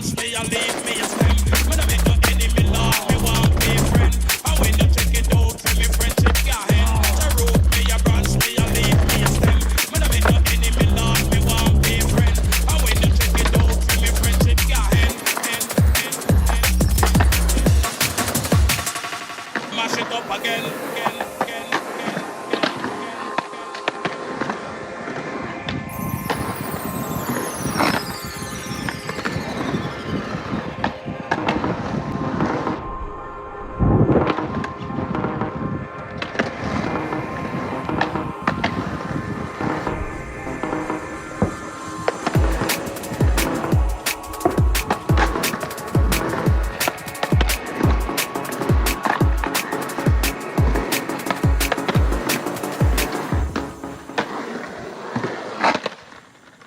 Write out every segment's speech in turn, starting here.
branch, me a leave me a stem. Me no make no enemy laugh, me want be friend. And when you check it out, see me friendship can't end. The root me a branch, me a leave me a stem. Me no make no enemy laugh, me want be friend. And when you check it out, see me friendship can't end. Mash it up again.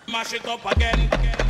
Mash it up again.